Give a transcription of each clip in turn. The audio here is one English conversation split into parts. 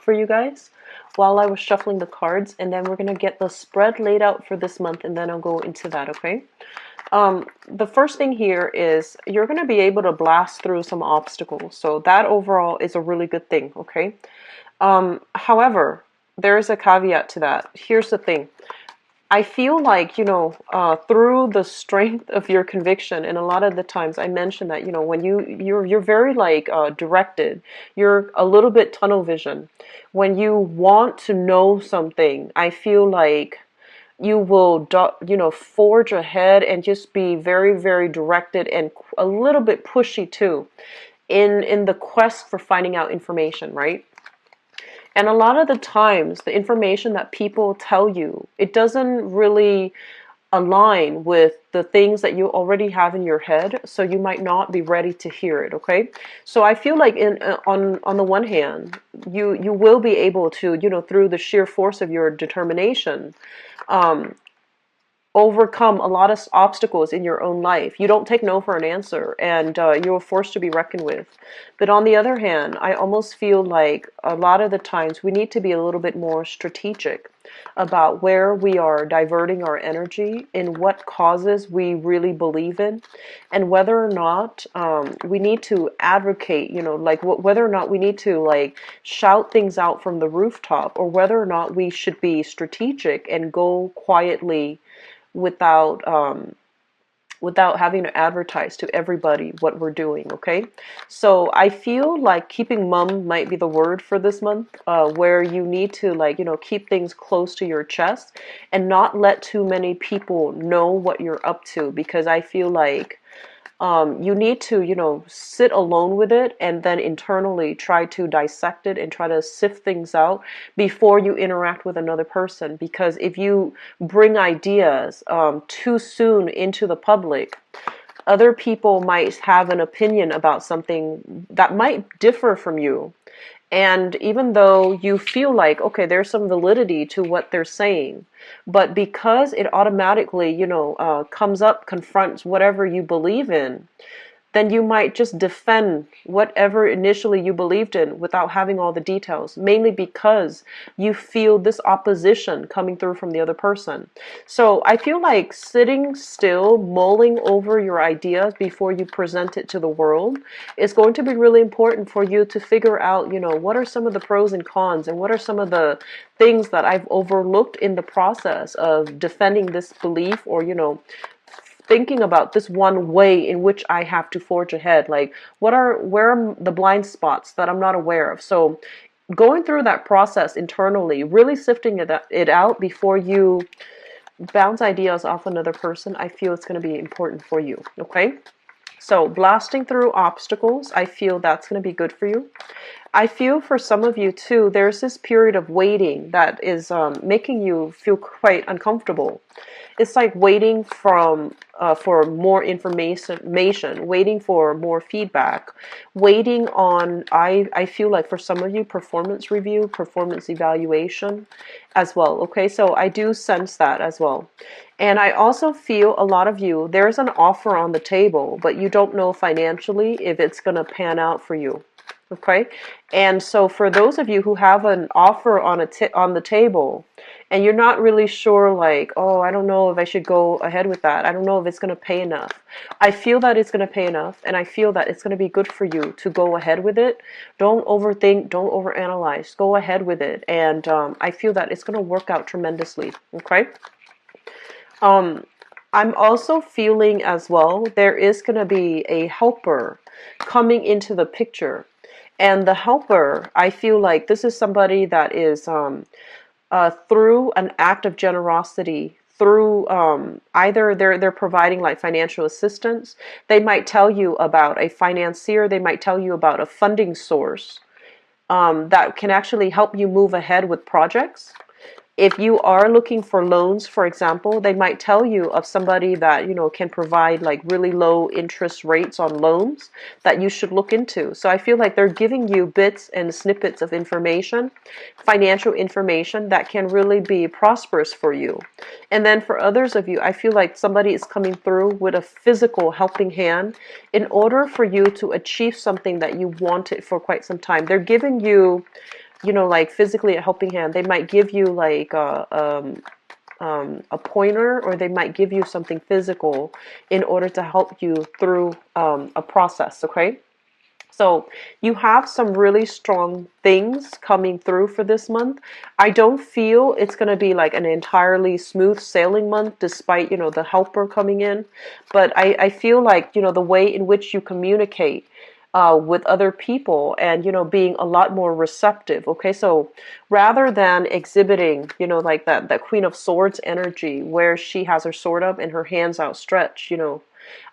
for you guys while I was shuffling the cards, and then we're gonna get the spread laid out for this month, and then I'll go into that, okay? The first thing here is you're gonna be able to blast through some obstacles, so that overall is a really good thing, okay? However, there is a caveat to that. Here's the thing. I feel like, through the strength of your conviction, and a lot of the times I mentioned that, when you're very like directed, you're a little bit tunnel vision. When you want to know something, I feel like you will, forge ahead and just be very, very directed and a little bit pushy too in the quest for finding out information, right? And a lot of the times, the information that people tell you, it doesn't really align with the things that you already have in your head, so you might not be ready to hear it, okay? So I feel like on the one hand, you will be able to, through the sheer force of your determination, um, overcome a lot of obstacles in your own life. You don't take no for an answer, and you're forced to be reckoned with. But on the other hand, I almost feel like a lot of the times we need to be a little bit more strategic about where we are diverting our energy, in what causes we really believe in, and whether or not we need to advocate, like whether or not we need to like shout things out from the rooftop, or whether or not we should be strategic and go quietly without without having to advertise to everybody what we're doing, okay? So I feel like keeping mum might be the word for this month, where you need to like, keep things close to your chest and not let too many people know what you're up to, because I feel like you need to, sit alone with it and then internally try to dissect it and try to sift things out before you interact with another person. Because if you bring ideas too soon into the public, other people might have an opinion about something that might differ from you. And even though you feel like, okay, there's some validity to what they're saying, but because it automatically, comes up, confronts whatever you believe in, then you might just defend whatever initially you believed in without having all the details, mainly because you feel this opposition coming through from the other person. So I feel like sitting still, mulling over your ideas before you present it to the world is going to be really important for you to figure out, what are some of the pros and cons, and what are some of the things that I've overlooked in the process of defending this belief, or, thinking about this one way in which I have to forge ahead. Like, where are the blind spots that I'm not aware of? So going through that process internally, really sifting it out before you bounce ideas off another person, I feel it's going to be important for you, okay? So blasting through obstacles, I feel that's going to be good for you. I feel for some of you too, there's this period of waiting that is making you feel quite uncomfortable. It's like waiting for more information, waiting for more feedback, waiting on, I feel like for some of you, performance review, performance evaluation as well. Okay, so I do sense that as well. And I also feel a lot of you, there's an offer on the table, but you don't know financially if it's going to pan out for you. Okay, and so for those of you who have an offer on the table, and you're not really sure, like, oh, I don't know if I should go ahead with that. I don't know if it's going to pay enough. I feel that it's going to pay enough, and I feel that it's going to be good for you to go ahead with it. Don't overthink, don't overanalyze. Go ahead with it, and I feel that it's going to work out tremendously. Okay. I'm also feeling as well, there is going to be a helper coming into the picture. And the helper, I feel like this is somebody that is through an act of generosity, through either they're providing like financial assistance. They might tell you about a financier. They might tell you about a funding source that can actually help you move ahead with projects. If you are looking for loans, for example, they might tell you of somebody that, can provide like really low interest rates on loans that you should look into. So I feel like they're giving you bits and snippets of information, financial information that can really be prosperous for you. And then for others of you, I feel like somebody is coming through with a physical helping hand in order for you to achieve something that you wanted for quite some time. They're giving you you know, like physically a helping hand. They might give you like a pointer, or they might give you something physical in order to help you through a process, okay? So you have some really strong things coming through for this month. I don't feel it's going to be like an entirely smooth sailing month, despite, you know, the helper coming in. But I feel like, you know, the way in which you communicate with other people, and, you know, being a lot more receptive. Okay, so rather than exhibiting, you know, like that Queen of Swords energy where she has her sword up and her hands outstretched, you know,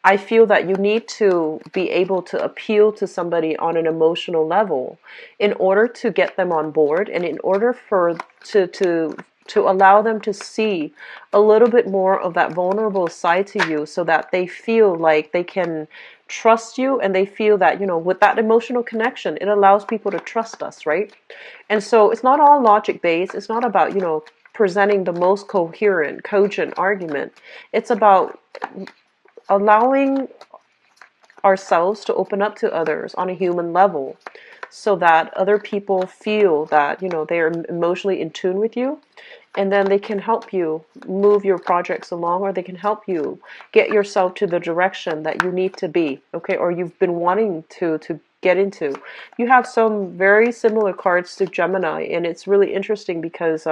I feel that you need to be able to appeal to somebody on an emotional level in order to get them on board, and in order for to allow them to see a little bit more of that vulnerable side to you, so that they feel like they can trust you, and they feel that, you know, with that emotional connection, it allows people to trust us, right? And so it's not all logic based. It's not about, you know, presenting the most coherent, cogent argument. It's about allowing ourselves to open up to others on a human level, so that other people feel that, you know, they are emotionally in tune with you, and then they can help you move your projects along, or they can help you get yourself to the direction that you need to be, okay, or you've been wanting to get into. You have some very similar cards to Gemini, and it's really interesting because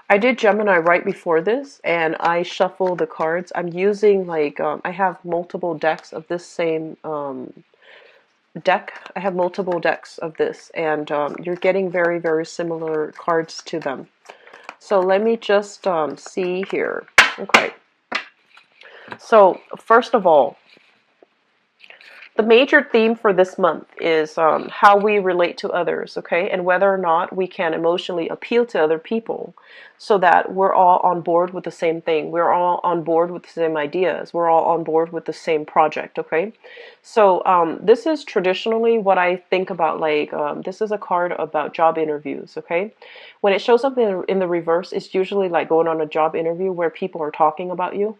I did Gemini right before this, and I shuffle the cards. I'm using like I have multiple decks of this same deck. I have multiple decks of this, and you're getting very, very similar cards to them. So let me just see here. Okay. So first of all, the major theme for this month is how we relate to others, okay? And whether or not we can emotionally appeal to other people, so that we're all on board with the same thing. We're all on board with the same ideas. We're all on board with the same project, okay? So this is traditionally what I think about, like, this is a card about job interviews, okay? When it shows up in the reverse, it's usually like going on a job interview where people are talking about you.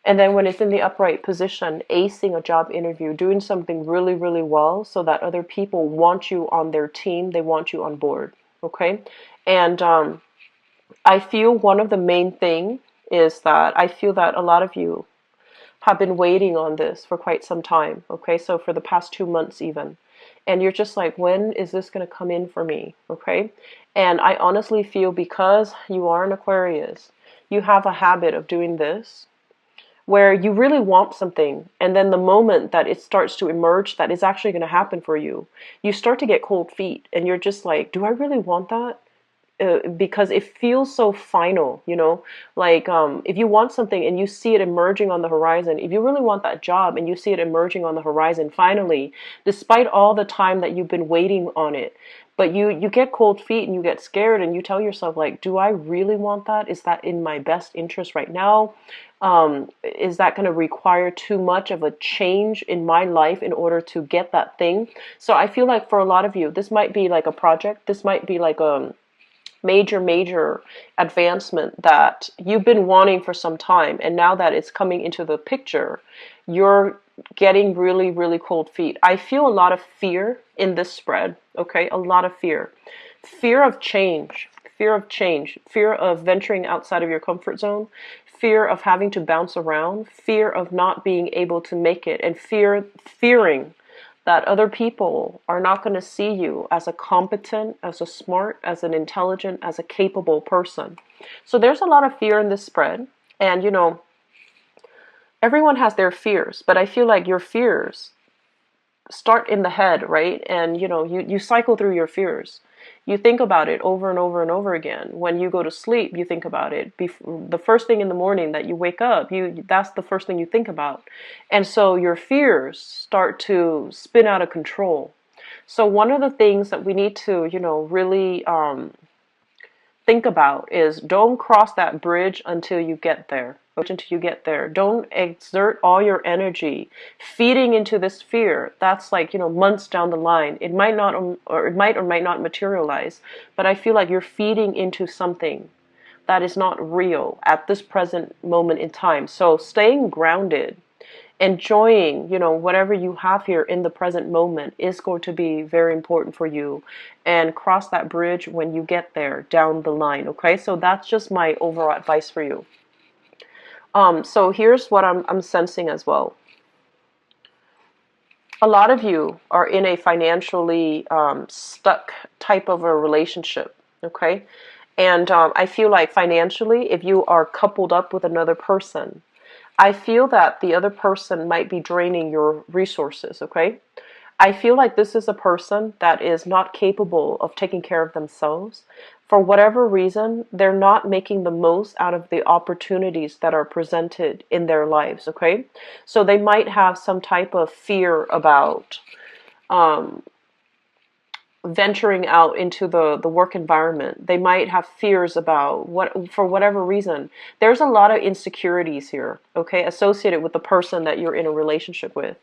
And then when it's in the upright position, acing a job interview, doing something really, really well, so that other people want you on their team, they want you on board, okay? And I feel one of the main thing is that I feel that a lot of you have been waiting on this for quite some time, okay? So for the past 2 months even. And you're just like, when is this going to come in for me, okay? And I honestly feel, because you are an Aquarius, you have a habit of doing this, where you really want something, and then the moment that it starts to emerge that it's actually going to happen for you, you start to get cold feet, and you're just like, do I really want that? Because it feels so final, you know, like if you want something and you see it emerging on the horizon, if you really want that job and you see it emerging on the horizon finally, despite all the time that you've been waiting on it, but you get cold feet and you get scared, and you tell yourself, like, do I really want that? Is that in my best interest right now? Is that going to require too much of a change in my life in order to get that thing? So I feel like for a lot of you, this might be like a project. This might be like a major advancement that you've been wanting for some time, and now that it's coming into the picture, you're getting really, really cold feet. I feel a lot of fear in this spread, okay? A lot of fear. Fear of change, fear of change, fear of venturing outside of your comfort zone, fear of having to bounce around, fear of not being able to make it, and fearing that other people are not going to see you as a competent, as a smart, as an intelligent, as a capable person. So there's a lot of fear in this spread. And, you know, everyone has their fears, but I feel like your fears start in the head, right? And, you know, you cycle through your fears. You think about it over and over and over again. When you go to sleep, you think about it. The first thing in the morning that you wake up, that's the first thing you think about. And so your fears start to spin out of control. So one of the things that we need to, you know, really think about is, don't cross that bridge until you get there. Don't exert all your energy feeding into this fear. That's like, you know, months down the line. It might not, or it might or might not materialize, but I feel like you're feeding into something that is not real at this present moment in time. So staying grounded enjoying, you know, whatever you have here in the present moment is going to be very important for you, and cross that bridge when you get there down the line. Okay, so that's just my overall advice for you. So here's what I'm sensing as well. A lot of you are in a financially stuck type of a relationship. Okay, and I feel like financially, if you are coupled up with another person, I feel that the other person might be draining your resources, okay? I feel like this is a person that is not capable of taking care of themselves. For whatever reason, they're not making the most out of the opportunities that are presented in their lives, okay? So they might have some type of fear about um, venturing out into the work environment. They might have fears about what, for whatever reason. There's a lot of insecurities here, okay, associated with the person that you're in a relationship with.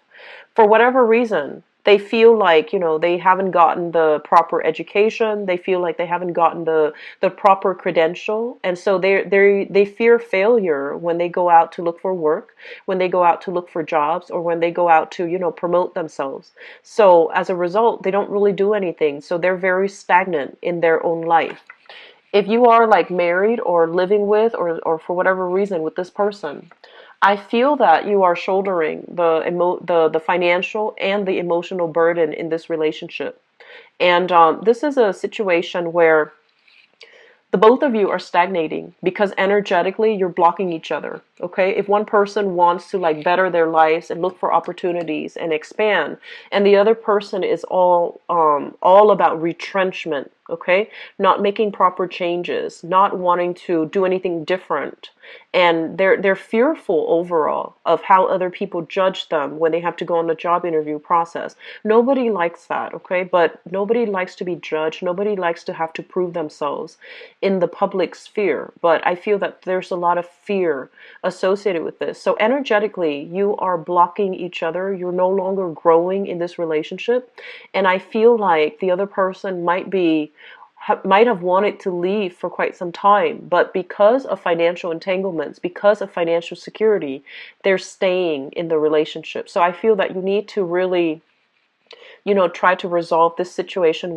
For whatever reason, they feel like, you know, they haven't gotten the proper education. They feel like they haven't gotten the proper credential, and so they fear failure when they go out to look for work, when they go out to look for jobs, or when they go out to, you know, promote themselves. So as a result, they don't really do anything. So they're very stagnant in their own life. If you are like married or living with, or for whatever reason with this person, I feel that you are shouldering the financial and the emotional burden in this relationship. And this is a situation where the both of you are stagnating because energetically you're blocking each other. Okay, if one person wants to like better their lives and look for opportunities and expand, and the other person is all about retrenchment, okay, not making proper changes, not wanting to do anything different, and they're fearful overall of how other people judge them when they have to go on the job interview process. Nobody likes that, okay, but nobody likes to be judged. Nobody likes to have to prove themselves in the public sphere. But I feel that there's a lot of fear associated with this. So energetically, you are blocking each other. You're no longer growing in this relationship. And I feel like the other person might have wanted to leave for quite some time, but because of financial entanglements, because of financial security, they're staying in the relationship. So I feel that you need to really, you know, try to resolve this situation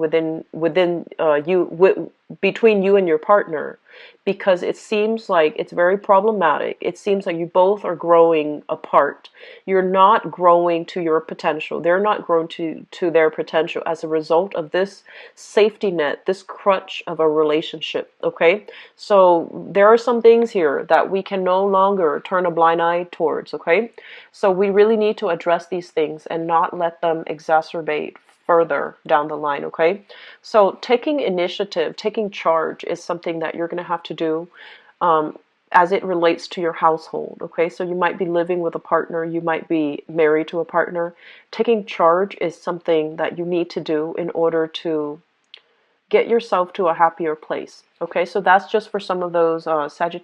between you and your partner, because it seems like it's very problematic. It seems like you both are growing apart. You're not growing to your potential. They're not growing to their potential as a result of this safety net, this crutch of a relationship, okay? So there are some things here that we can no longer turn a blind eye towards, okay? So we really need to address these things and not let them exacerbate further down the line, okay? So taking initiative, taking charge is something that you're going to have to do as it relates to your household, okay? So you might be living with a partner, you might be married to a partner. Taking charge is something that you need to do in order to get yourself to a happier place, okay? So that's just for some of those Aquarius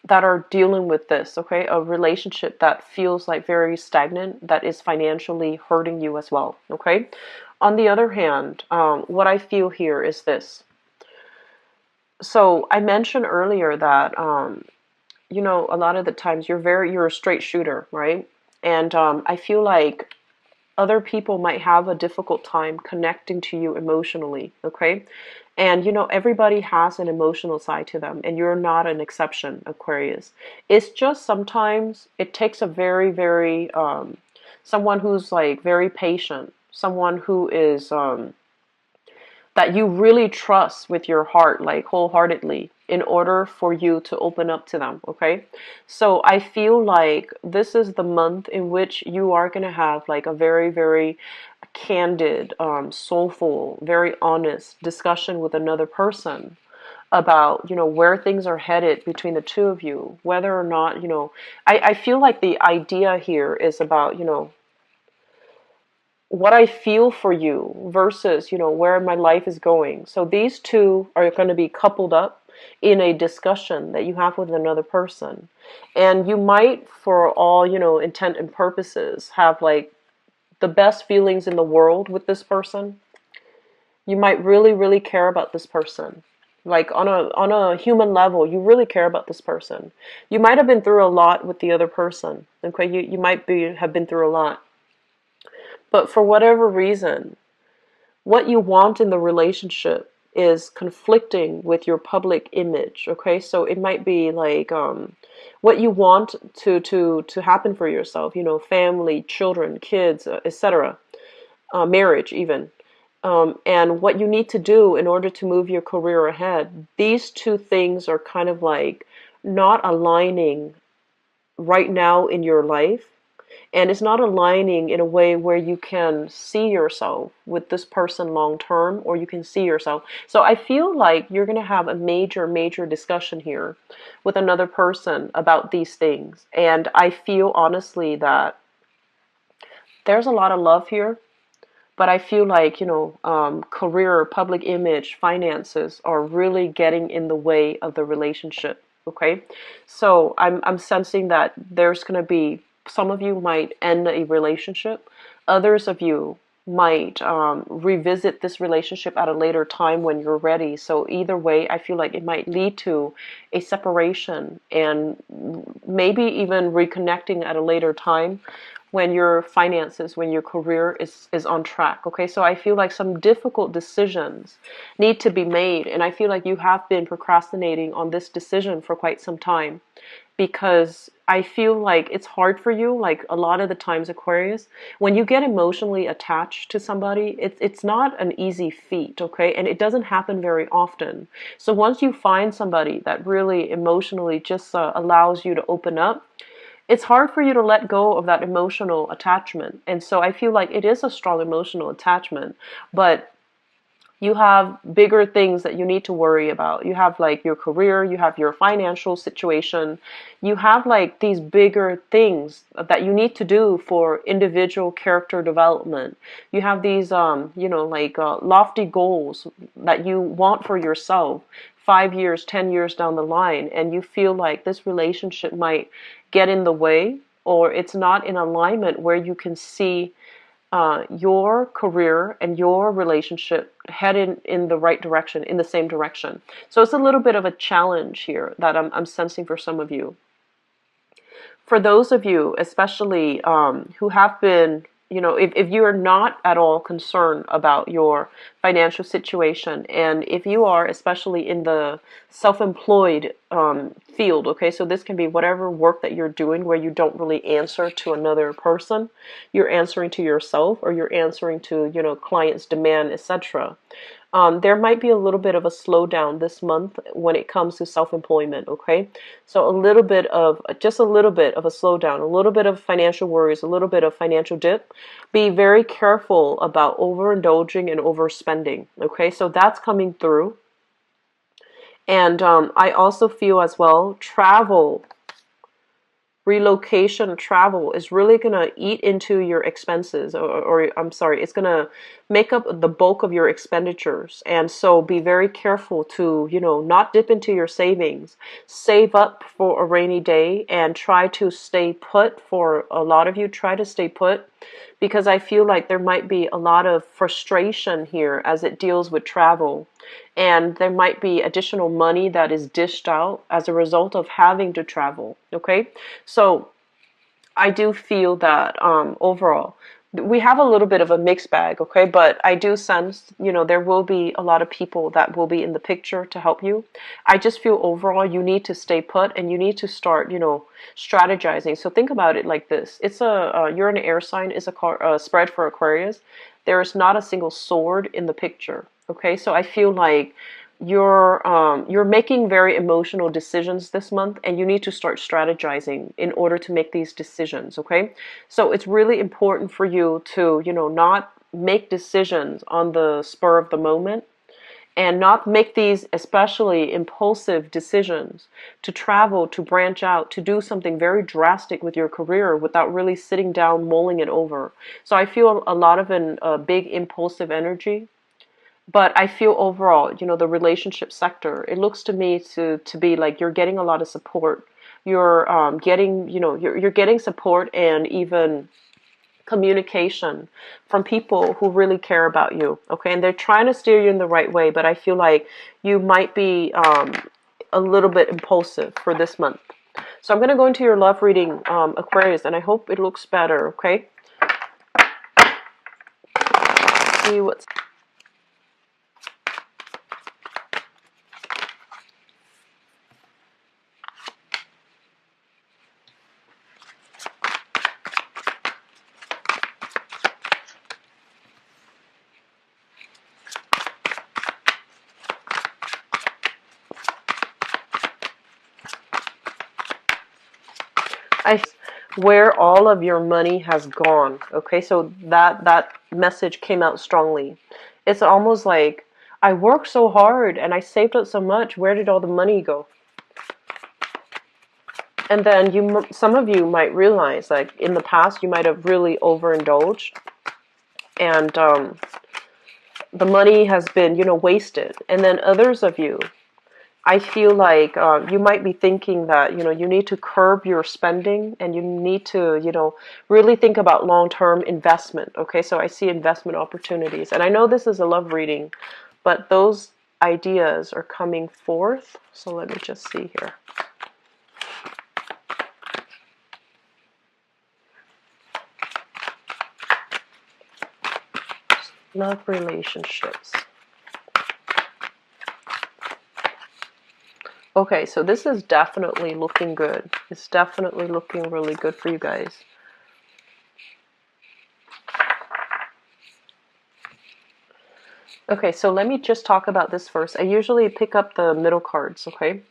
that are dealing with this, okay? A relationship that feels like very stagnant, that is financially hurting you as well, okay? On the other hand, what I feel here is this. So I mentioned earlier that, you know, a lot of the times you're a straight shooter, right? And I feel like other people might have a difficult time connecting to you emotionally, okay? And you know, everybody has an emotional side to them, and you're not an exception, Aquarius. It's just sometimes it takes a very, someone who's like very patient, someone who is that you really trust with your heart, like wholeheartedly, in order for you to open up to them, okay? So I feel like this is the month in which you are going to have like a very candid, soulful, very honest discussion with another person about, you know, where things are headed between the two of you, whether or not, you know, I feel like the idea here is about, you know, what I feel for you versus, you know, where my life is going. So these two are going to be coupled up in a discussion that you have with another person. And you might, for all, you know, intent and purposes, have like the best feelings in the world with this person. You might really care about this person. Like on a human level, you really care about this person. You might have been through a lot with the other person. Okay, you might have been through a lot. But for whatever reason, what you want in the relationship is conflicting with your public image. Okay, so it might be like what you want to happen for yourself, family, children, kids, etc., marriage even, and what you need to do in order to move your career ahead. These two things are kind of like not aligning right now in your life, and it's not aligning in a way where you can see yourself with this person long term, or you can see yourself. So I feel like you're going to have a major discussion here with another person about these things. And I feel honestly that there's a lot of love here, but I feel like, career, public image, finances are really getting in the way of the relationship. Okay. So I'm sensing that there's going to be, some of you might end a relationship. Others of you might revisit this relationship at a later time when you're ready. So either way, I feel like it might lead to a separation, and maybe even reconnecting at a later time when your finances, when your career is on track. Okay, so I feel like some difficult decisions need to be made, and I feel like you have been procrastinating on this decision for quite some time, because I feel like it's hard for you. Like a lot of the times, Aquarius, when you get emotionally attached to somebody, it's not an easy feat, okay? And it doesn't happen very often. So once you find somebody that really emotionally just allows you to open up, it's hard for you to let go of that emotional attachment. And so I feel like it is a strong emotional attachment, but you have bigger things that you need to worry about. You have like your career, you have your financial situation, you have like these bigger things that you need to do for individual character development. You have these, lofty goals that you want for yourself 5 years, 10 years down the line, and you feel like this relationship might get in the way, or it's not in alignment where you can see your career and your relationship headed in the right direction, in the same direction. So it's a little bit of a challenge here that I'm sensing for some of you. For those of you, especially who have been, if you are not at all concerned about your financial situation, and if you are especially in the self-employed field, okay, so this can be whatever work that you're doing where you don't really answer to another person, you're answering to yourself, or you're answering to, clients' demand, etc. There might be a little bit of a slowdown this month when it comes to self-employment, okay? So just a little bit of a slowdown, a little bit of financial worries, a little bit of financial dip. Be very careful about overindulging and overspending, okay? So that's coming through. And I also feel as well, relocation travel is really going to eat into your expenses, or I'm sorry, it's going to make up the bulk of your expenditures. And so be very careful to, not dip into your savings. Save up for a rainy day and try to stay put. For a lot of you, try to stay put, because I feel like there might be a lot of frustration here as it deals with travel. And there might be additional money that is dished out as a result of having to travel, okay? So I do feel that overall, we have a little bit of a mixed bag, okay? But I do sense, there will be a lot of people that will be in the picture to help you. I just feel overall you need to stay put, and you need to start, strategizing. So think about it like this. It's you're an air sign, it's a spread for Aquarius. There is not a single sword in the picture, okay? So I feel like you're making very emotional decisions this month, and you need to start strategizing in order to make these decisions, okay? So it's really important for you to, not make decisions on the spur of the moment, and not make these especially impulsive decisions to travel, to branch out, to do something very drastic with your career without really sitting down, mulling it over. So I feel a lot of a big impulsive energy. But I feel overall, the relationship sector, it looks to me to be like you're getting a lot of support. You're getting, you're getting support, and even communication from people who really care about you, okay? And they're trying to steer you in the right way, but I feel like you might be a little bit impulsive for this month. So I'm going to go into your love reading, Aquarius, and I hope it looks better, okay? See what's... where all of your money has gone. Okay, so that message came out strongly. It's almost like, I worked so hard and I saved up so much. Where did all the money go? And then some of you might realize, like in the past, you might have really overindulged, and the money has been, wasted. And then others of you, I feel like you might be thinking that, you need to curb your spending, and you need to, really think about long-term investment. Okay, so I see investment opportunities. And I know this is a love reading, but those ideas are coming forth. So let me just see here. Love relationships. Okay, so this is definitely looking good. It's definitely looking really good for you guys. Okay, so let me just talk about this first. I usually pick up the middle cards, okay?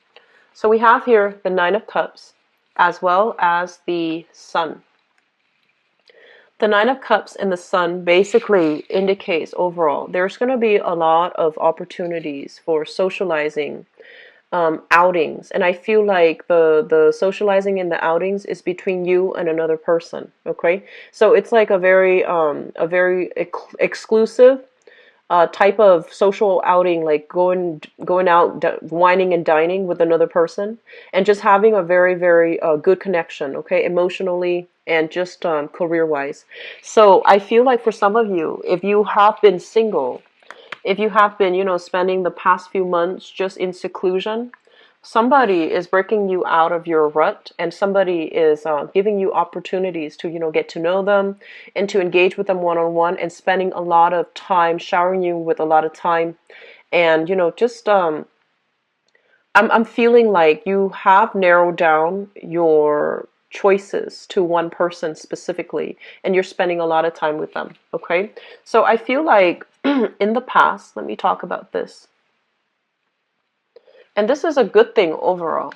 So we have here the Nine of Cups as well as the Sun. The Nine of Cups and the Sun basically indicates overall there's going to be a lot of opportunities for socializing, outings, and I feel like the socializing and the outings is between you and another person. Okay, so it's like a very exclusive type of social outing, like going out, wining and dining with another person, and just having a very good connection, okay, emotionally and just career wise. So I feel like for some of you, if you have been single, if you have been, spending the past few months just in seclusion, somebody is breaking you out of your rut, and somebody is giving you opportunities to, get to know them and to engage with them one-on-one, and spending a lot of time, showering you with a lot of time. And, just, I'm feeling like you have narrowed down your choices to one person specifically, and you're spending a lot of time with them, okay? So I feel like in the past, let me talk about this. And this is a good thing overall.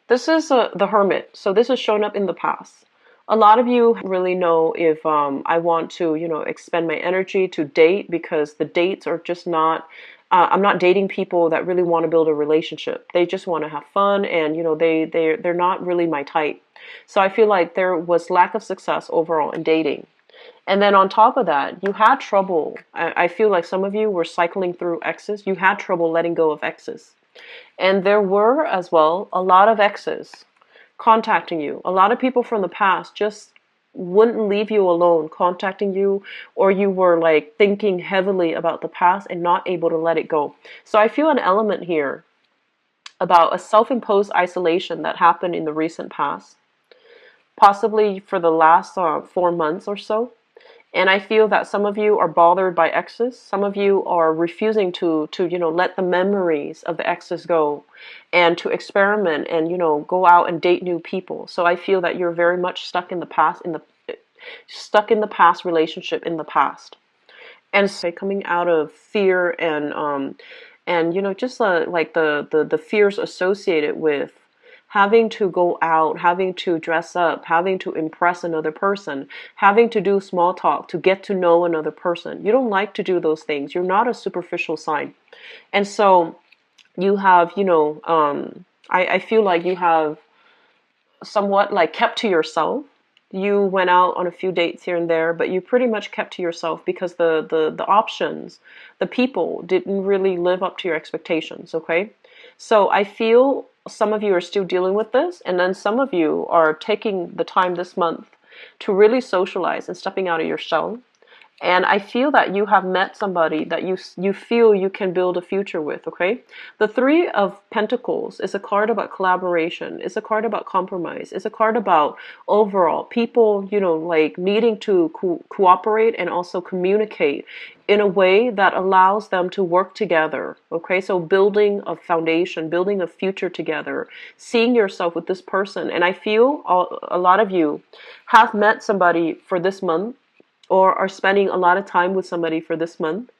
This is the Hermit. So this has shown up in the past. A lot of you really know if I want to, expend my energy to date, because the dates are just not, I'm not dating people that really want to build a relationship. They just want to have fun, and, they're not really my type. So I feel like there was lack of success overall in dating. And then on top of that, you had trouble. I feel like some of you were cycling through exes. You had trouble letting go of exes. And there were as well a lot of exes contacting you. A lot of people from the past just wouldn't leave you alone, contacting you, or you were like thinking heavily about the past and not able to let it go. So I feel an element here about a self-imposed isolation that happened in the recent past, possibly for the last 4 months or so. And I feel that some of you are bothered by exes. Some of you are refusing to let the memories of the exes go, and to experiment and, go out and date new people. So I feel that you're very much stuck in the past, relationship in the past. And so coming out of fear and just like the fears associated with having to go out, having to dress up, having to impress another person, having to do small talk to get to know another person. You don't like to do those things. You're not a superficial sign. And so you have, I feel like you have somewhat like kept to yourself. You went out on a few dates here and there, but you pretty much kept to yourself because the options, the people didn't really live up to your expectations, okay? So I feel some of you are still dealing with this, and then some of you are taking the time this month to really socialize and stepping out of your shell. And I feel that you have met somebody that you feel you can build a future with, okay? The Three of Pentacles is a card about collaboration. It's a card about compromise. It's a card about overall people, like needing to cooperate and also communicate in a way that allows them to work together, okay? So building a foundation, building a future together, seeing yourself with this person. And I feel a lot of you have met somebody for this month, or are spending a lot of time with somebody for this month,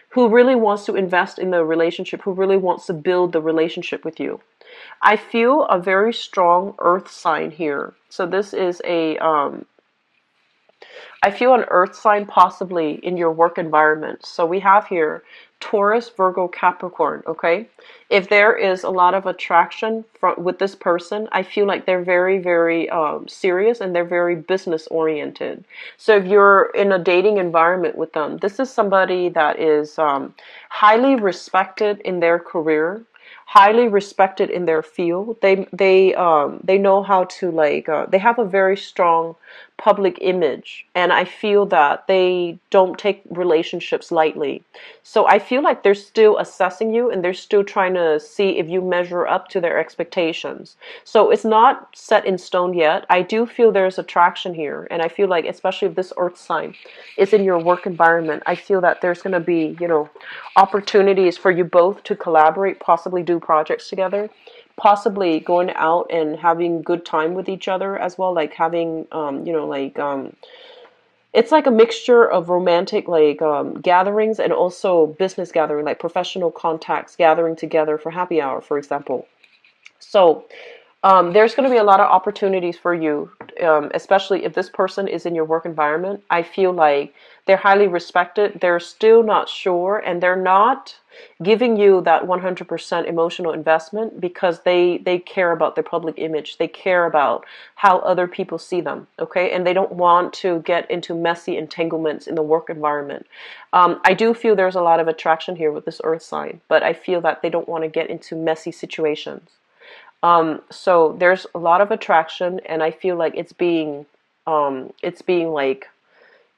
who really wants to invest in the relationship, who really wants to build the relationship with you. I feel a very strong earth sign here. So this is I feel an earth sign possibly in your work environment. So we have here Taurus, Virgo, Capricorn, okay? If there is a lot of attraction with this person, I feel like they're very, very serious, and they're very business oriented. So if you're in a dating environment with them, this is somebody that is highly respected in their career, highly respected in their field. They know how to they have a very strong public image, and I feel that they don't take relationships lightly. So I feel like they're still assessing you, and they're still trying to see if you measure up to their expectations. So it's not set in stone yet. I do feel there's attraction here, and I feel like, especially if this earth sign is in your work environment, I feel that there's going to be, opportunities for you both to collaborate, possibly do projects together, possibly going out and having good time with each other as well, like having it's like a mixture of romantic gatherings, and also business gathering, like professional contacts gathering together for happy hour, for example. So there's going to be a lot of opportunities for you, especially if this person is in your work environment. I feel like they're highly respected. They're still not sure, and they're not giving you that 100% emotional investment because they care about their public image. They care about how other people see them, okay? And they don't want to get into messy entanglements in the work environment. I do feel there's a lot of attraction here with this earth sign, but I feel that they don't want to get into messy situations. So there's a lot of attraction, and I feel like it's being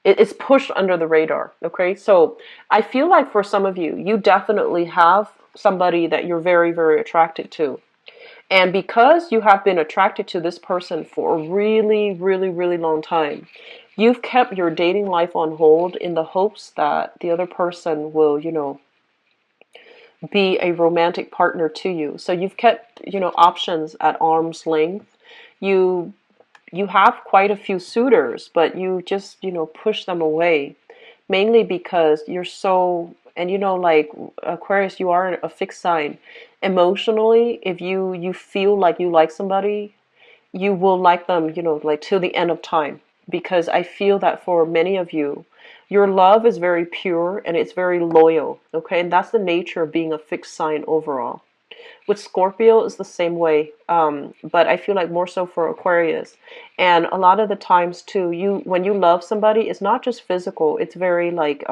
it's pushed under the radar. Okay. So I feel like for some of you, you definitely have somebody that you're very, very attracted to. And because you have been attracted to this person for a really, really, really long time, you've kept your dating life on hold in the hopes that the other person will, be a romantic partner to you. So you've kept, options at arm's length. You have quite a few suitors, but you just, push them away, mainly because you're so, and like Aquarius, you are a fixed sign. Emotionally, if you feel like you like somebody, you will like them, like till the end of time. Because I feel that for many of you, your love is very pure and it's very loyal, okay? And that's the nature of being a fixed sign overall. With Scorpio, it's the same way, but I feel like more so for Aquarius. And a lot of the times too, when you love somebody, it's not just physical. It's very I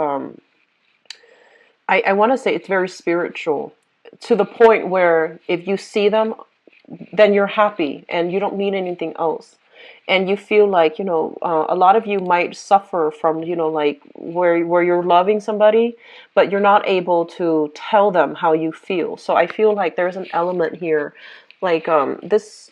want to say it's very spiritual, to the point where if you see them, then you're happy and you don't need anything else. And you feel like, a lot of you might suffer from, like where you're loving somebody, but you're not able to tell them how you feel. So I feel like there's an element here, like this,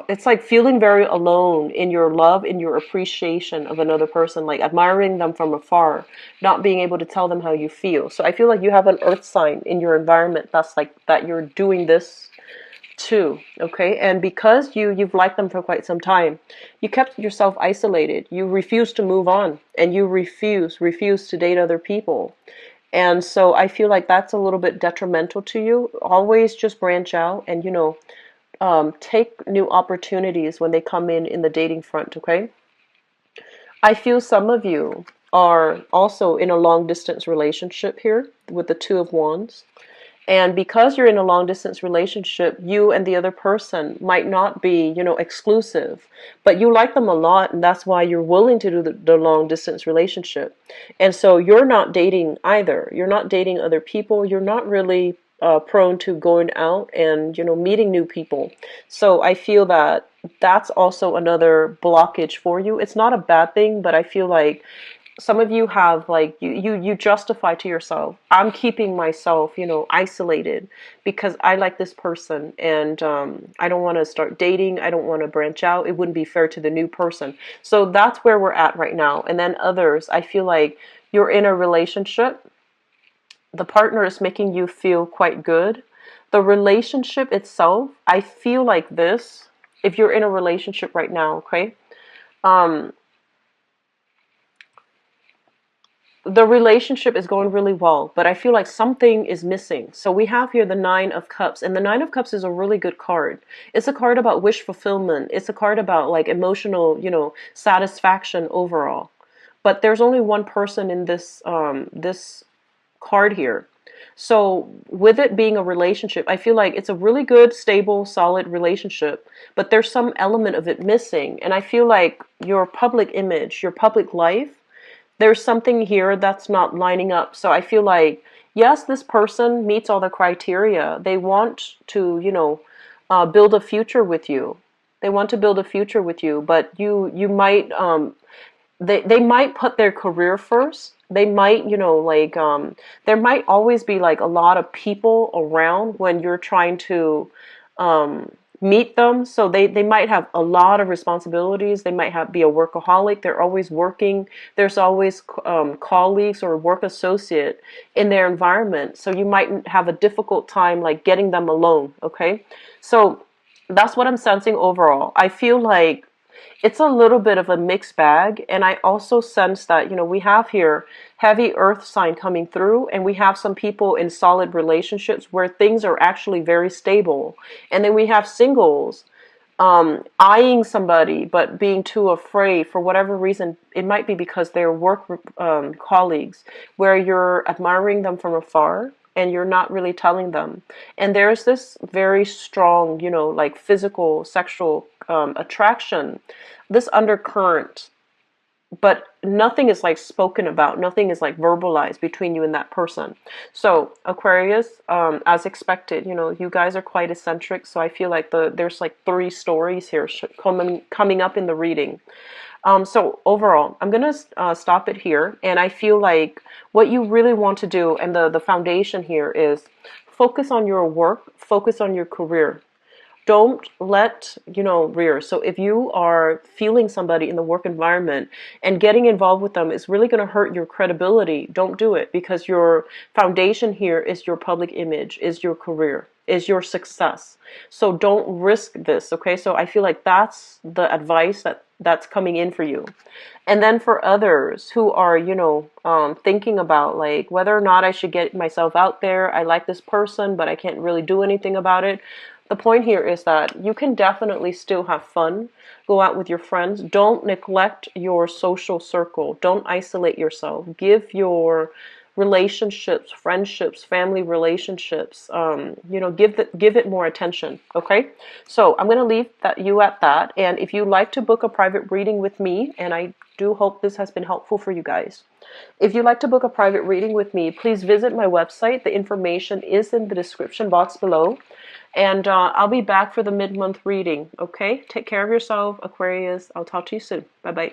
it's like feeling very alone in your love, in your appreciation of another person, like admiring them from afar, not being able to tell them how you feel. So I feel like you have an earth sign in your environment that's like that you're doing this too, okay? And because you've liked them for quite some time, you kept yourself isolated. You refuse to move on, and you refuse to date other people. And so I feel like that's a little bit detrimental to you. Always just branch out and take new opportunities when they come in the dating front, okay? I feel some of you are also in a long distance relationship here with the Two of Wands. And because you're in a long distance relationship, you and the other person might not be, exclusive, but you like them a lot, and that's why you're willing to do the long distance relationship. And so you're not dating either. You're not dating other people. You're not really prone to going out and, you know, meeting new people. So I feel that that's also another blockage for you. It's not a bad thing, but I feel like some of you have like you justify to yourself, I'm keeping myself, you know, isolated because I like this person, and I don't want to start dating, I don't want to branch out, it wouldn't be fair to the new person. So that's where we're at right now. And then others, I feel like you're in a relationship, the partner is making you feel quite good. The relationship itself, I feel like this, if you're in a relationship right now, okay, um the relationship is going really well, but I feel like something is missing. So we have here the Nine of Cups, and the Nine of Cups is a really good card. It's a card about wish fulfillment. It's a card about like emotional, you know, satisfaction overall. But there's only one person in this card here. So with it being a relationship, I feel like it's a really good, stable, solid relationship, but there's some element of it missing. And I feel like your public image, your public life, there's something here that's not lining up. So I feel like, yes, this person meets all the criteria. They want to, you know, build a future with you. They want to build a future with you, but you might they might put their career first. They might, you know, like there might always be like a lot of people around when you're trying to um, meet them. So they might have a lot of responsibilities. They might be a workaholic. They're always working. There's always colleagues or work associate in their environment. So you might have a difficult time like getting them alone. Okay, so that's what I'm sensing overall. I feel like it's a little bit of a mixed bag. And I also sense that, you know, we have here heavy earth sign coming through, and we have some people in solid relationships where things are actually very stable. And then we have singles eyeing somebody but being too afraid for whatever reason. It might be because they're work colleagues where you're admiring them from afar and you're not really telling them. And there's this very strong, you know, like physical, sexual attraction, this undercurrent, but nothing is like spoken about, nothing is like verbalized between you and that person. So Aquarius, as expected, you know, you guys are quite eccentric. So I feel like there's like three stories here coming up in the reading. So overall, I'm gonna stop it here, and I feel like what you really want to do, and the foundation here is focus on your work, focus on your career. Don't let, you know, rear. So if you are feeling somebody in the work environment and getting involved with them is really going to hurt your credibility, don't do it, because your foundation here is your public image, is your career, is your success. So don't risk this, okay? So I feel like that's the advice that's coming in for you. And then for others who are, you know, thinking about like whether or not I should get myself out there, I like this person, but I can't really do anything about it. The point here is that you can definitely still have fun, go out with your friends. Don't neglect your social circle. Don't isolate yourself. Give your relationships, friendships, family relationships, you know, give it more attention. Okay, so I'm going to leave you at that. And if you'd like to book a private reading with me, and I do hope this has been helpful for you guys. If you'd like to book a private reading with me, please visit my website. The information is in the description box below. And I'll be back for the mid-month reading. Okay, take care of yourself, Aquarius. I'll talk to you soon. Bye-bye.